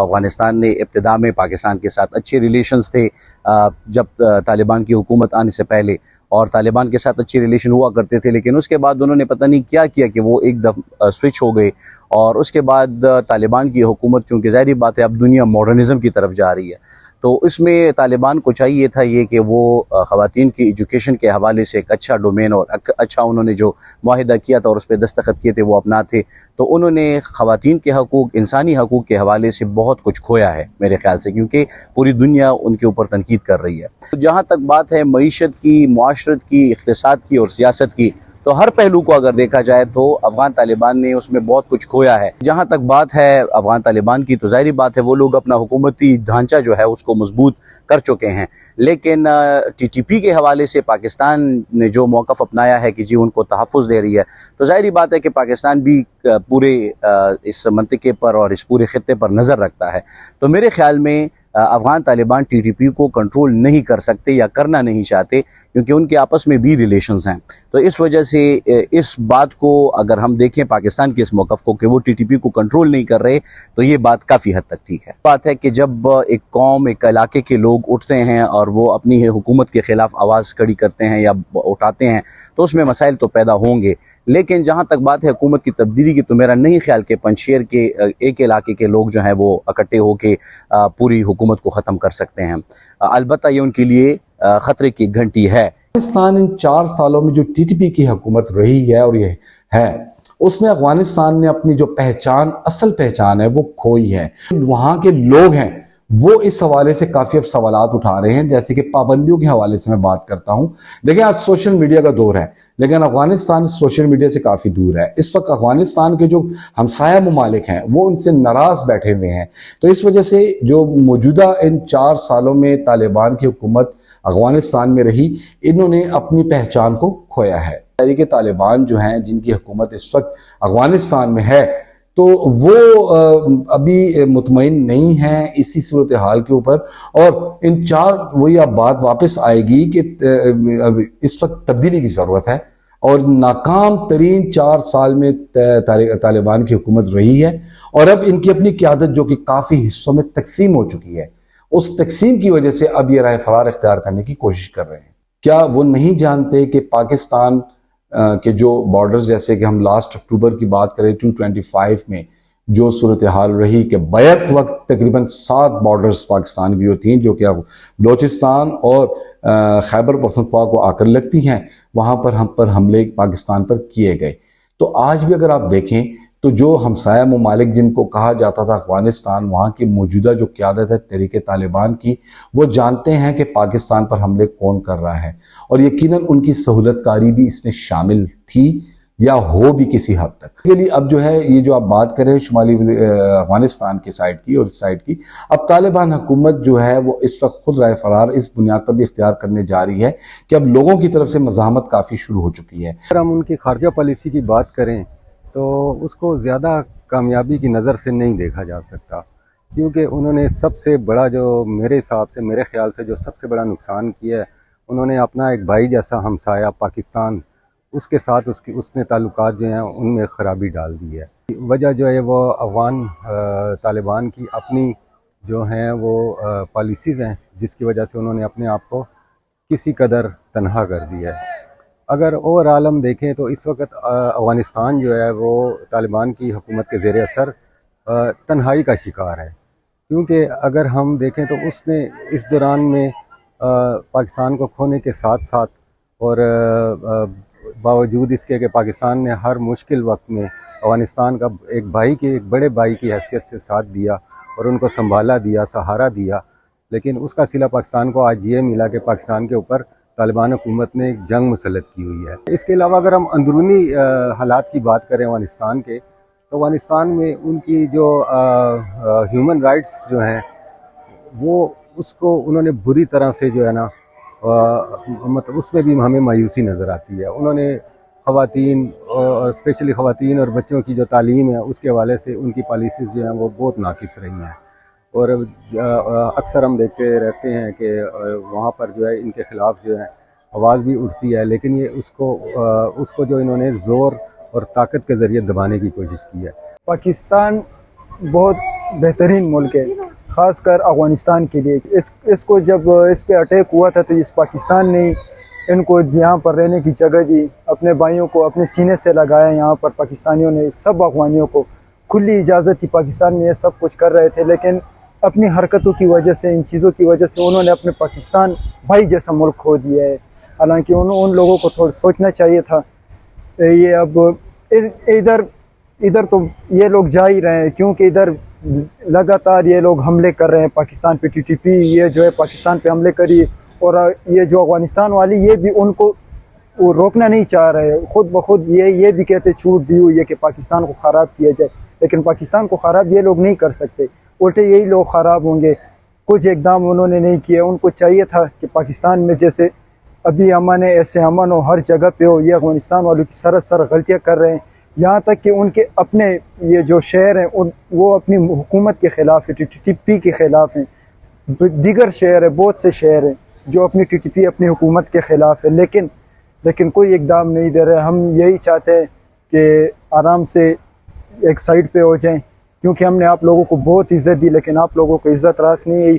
अफगानिस्तान ने इब्तिदा में पाकिस्तान के साथ अच्छे रिलेशंस थे जब तालिबान की हुकूमत आने से पहले, और तालिबान के साथ अच्छे रिलेशन हुआ करते थे। लेकिन उसके बाद उन्होंने पता नहीं क्या किया कि वो एकदम स्विच हो गए, और उसके बाद तालिबान की हुकूमत, चूँकि ज़ाहिर बात है अब दुनिया मॉडर्निज़म की तरफ जा रही है, तो इसमें तालिबान को चाहिए था ये कि वो ख़वातीन की एजुकेशन के हवाले से एक अच्छा डोमेन और अच्छा उन्होंने जो मुआहिदा किया था और उस पर दस्तखत किए थे वो अपना थे। तो उन्होंने ख़वातीन के हकूक़, इंसानी हकूक़ के हवाले से बहुत कुछ खोया है मेरे ख़्याल से, क्योंकि पूरी दुनिया उनके ऊपर तनकीद कर रही है। तो जहाँ तक बात है मईशत की, मुआशरत की, इक़्तिसाद की और सियासत की, तो हर पहलू को अगर देखा जाए तो अफ़गान तालिबान ने उसमें बहुत कुछ खोया है। जहाँ तक बात है अफ़गान तालिबान की, तो ज़ाहिर बात है वो लोग अपना हुकूमती ढांचा जो है उसको मजबूत कर चुके हैं, लेकिन TTP के हवाले से पाकिस्तान ने जो मौक़िफ़ अपनाया है कि जी उनको तहफ़्फ़ुज़ दे रही है, तो ज़ाहिर बात है कि पाकिस्तान भी पूरे इस मंतिके पर और इस पूरे ख़ित्ते पर नज़र रखता है। तो मेरे ख़्याल में अफ़गान तालिबान TTP को कंट्रोल नहीं कर सकते या करना नहीं चाहते, क्योंकि उनके आपस में भी रिलेशंस हैं। तो इस वजह से इस बात को अगर हम देखें पाकिस्तान के इस मौक़िफ़ को कि वो TTP को कंट्रोल नहीं कर रहे, तो ये बात काफ़ी हद तक ठीक है। बात है कि जब एक कौम, एक इलाके के लोग उठते हैं और वो अपनी हुकूमत के ख़िलाफ़ आवाज़ खड़ी करते हैं या उठाते हैं, तो उसमें मसाइल तो पैदा होंगे। लेकिन जहाँ तक बात है हुकूमत की तब्दीली की, तो मेरा नहीं ख्याल कि पंजशेर के एक इलाके के लोग जो हैं वो इकट्ठे होकर पूरी हुकूमत को ख़त्म कर सकते हैं। अलबत्ता ये उनके लिए ख़तरे की घंटी है। पाकिस्तान इन 4 सालों में जो TTP की हुकूमत रही है और ये है, उसमें अफगानिस्तान ने अपनी जो पहचान, असल पहचान है वो खोई है। वहाँ के लोग हैं वो इस हवाले से काफ़ी अब सवालात उठा रहे हैं, जैसे कि पाबंदियों के हवाले से मैं बात करता हूँ। देखिए आज सोशल मीडिया का दौर है, लेकिन अफगानिस्तान सोशल मीडिया से काफ़ी दूर है। इस वक्त अफगानिस्तान के जो हमसाया ममालिक हैं वो उनसे नाराज़ बैठे हुए हैं। तो इस वजह से जो मौजूदा इन 4 सालों में तालिबान की हुकूमत अफगानिस्तान में रही, इन्होंने अपनी पहचान को खोया है। तहरीक तालिबान जो हैं, जिनकी हुकूमत इस वक्त अफगानिस्तान में है, तो वो अभी मुतमईन नहीं है इसी सूरत हाल के ऊपर, और इन 4 वही अब बात वापस आएगी कि इस वक्त तब्दीली की ज़रूरत है। और नाकाम तरीन 4 साल में तालिबान की हुकूमत रही है, और अब इनकी अपनी क़यादत जो कि काफ़ी हिस्सों में तकसीम हो चुकी है, उस तकसीम की वजह से अब ये राह फरार इख्तियार करने की कोशिश कर रहे हैं। क्या वो नहीं जानते कि पाकिस्तान के जो बॉर्डर्स, जैसे कि हम लास्ट अक्टूबर की बात करें 225 में जो सूरत हाल रही कि बैक वक्त तकरीबन 7 बॉर्डर्स पाकिस्तान की जो थी, जो कि अब बलोचिस्तान और खैबर पख्तूनख्वा को आकर लगती हैं, वहाँ पर हम पर हमले पाकिस्तान पर किए गए। तो आज भी अगर आप देखें तो जो हमसाया ममालिक जिनको कहा जाता था अफगानिस्तान, वहाँ की मौजूदा जो क़यादत है तहरीक तालिबान की, वो जानते हैं कि पाकिस्तान पर हमले कौन कर रहा है, और यकीनन उनकी सहूलतकारी भी इसमें शामिल थी या हो भी किसी हद तक के लिए। अब जो है ये जो आप बात करें शुमाली अफगानिस्तान की साइड की और इस साइड की, अब तालिबान हुकूमत जो है वो इस वक्त खुद राय फरार इस बुनियाद पर भी इख्तियार करने जा रही है कि अब लोगों की तरफ से मज़ाहमत काफ़ी शुरू हो चुकी है। अगर हम उनकी खारजा पॉलिसी की बात करें तो उसको ज़्यादा कामयाबी की नज़र से नहीं देखा जा सकता, क्योंकि उन्होंने सबसे बड़ा, जो मेरे हिसाब से, मेरे ख़्याल से जो सबसे बड़ा नुकसान किया है, उन्होंने अपना एक भाई जैसा हमसाया पाकिस्तान, उसके साथ उसने ताल्लुकात जो हैं उनमें ख़राबी डाल दी है। वजह जो है वो अफ़गान तालिबान की अपनी जो हैं वो पॉलिसीज़ हैं, जिसकी वजह से उन्होंने अपने आप को किसी कदर तनहा कर दिया है। अगर ओवरऑल हम देखें तो इस वक्त अफ़गानिस्तान जो है वो तालिबान की हुकूमत के ज़ेर असर तन्हाई का शिकार है, क्योंकि अगर हम देखें तो उसने इस दौरान में पाकिस्तान को खोने के साथ साथ और बावजूद इसके कि पाकिस्तान ने हर मुश्किल वक्त में अफ़गानिस्तान का एक बड़े भाई की हैसियत से साथ दिया और उनको संभाला दिया, सहारा दिया, लेकिन उसका सिला पाकिस्तान को आज ये मिला कि पाकिस्तान के ऊपर तालिबान हुकूमत ने एक जंग मुसल्लत की हुई है। इसके अलावा अगर हम अंदरूनी हालात की बात करें अफ़गानिस्तान के, तो अफ़गानिस्तान में उनकी जो ह्यूमन राइट्स जो हैं वो उसको उन्होंने बुरी तरह से जो है ना, मतलब उसमें भी हमें मायूसी नज़र आती है। उन्होंने ख़वातीन और स्पेशली ख़वातीन और बच्चों की जो तालीम है उसके हवाले से उनकी पॉलिसीज़ जो हैं वो बहुत नाकिस रही हैं, और अक्सर हम देखते रहते हैं कि वहाँ पर जो है इनके ख़िलाफ़ जो है आवाज़ भी उठती है, लेकिन ये उसको जो इन्होंने ज़ोर और ताकत के ज़रिए दबाने की कोशिश की है। पाकिस्तान बहुत बेहतरीन मुल्क है, ख़ासकर अफ़गानिस्तान के लिए। इसको जब इस पे अटैक हुआ था तो इस पाकिस्तान ने इनको यहाँ पर रहने की जगह दी, अपने भाइयों को अपने सीने से लगाया। यहाँ पर पाकिस्तानियों ने सब अफ़गानियों को खुली इजाज़त थी, पाकिस्तान में ये सब कुछ कर रहे थे, लेकिन अपनी हरकतों की वजह से, इन चीज़ों की वजह से उन्होंने अपने पाकिस्तान भाई जैसा मुल्क खो दिया है। हालांकि उन लोगों को थोड़ा सोचना चाहिए था। ये अब इधर तो ये लोग जा ही रहे हैं, क्योंकि इधर लगातार ये लोग हमले कर रहे हैं पाकिस्तान पे। टीटीपी ये जो है पाकिस्तान पे हमले करी, और ये जो अफ़गानिस्तान वाले ये भी उनको वो रोकना नहीं चाह रहे। खुद ब खुद ये भी कहते छूट दी हुई है कि पाकिस्तान को ख़राब किया जाए, लेकिन पाकिस्तान को ख़राब ये लोग नहीं कर सकते, उल्टे यही लोग ख़राब होंगे। कुछ इकदाम उन्होंने नहीं किया। उनको चाहिए था कि पाकिस्तान में जैसे अभी अमन है ऐसे अमन हो, हर जगह पे हो। ये अफ़गानिस्तान वालों की सरसर गलतियाँ कर रहे हैं, यहाँ तक कि उनके अपने ये जो शहर हैं वो अपनी हुकूमत के ख़िलाफ़ है, टीटीपी के ख़िलाफ़ हैं। दीगर शहर है, बहुत से शहर हैं जो अपनी टीटीपी अपनी हुकूमत के ख़िलाफ़ है, लेकिन कोई इकदाम नहीं दे रहे। हम यही चाहते हैं कि आराम से एक साइड पे हो जाएं, क्योंकि हमने आप लोगों को बहुत इज़्ज़त दी, लेकिन आप लोगों को इज़्ज़त रास नहीं है।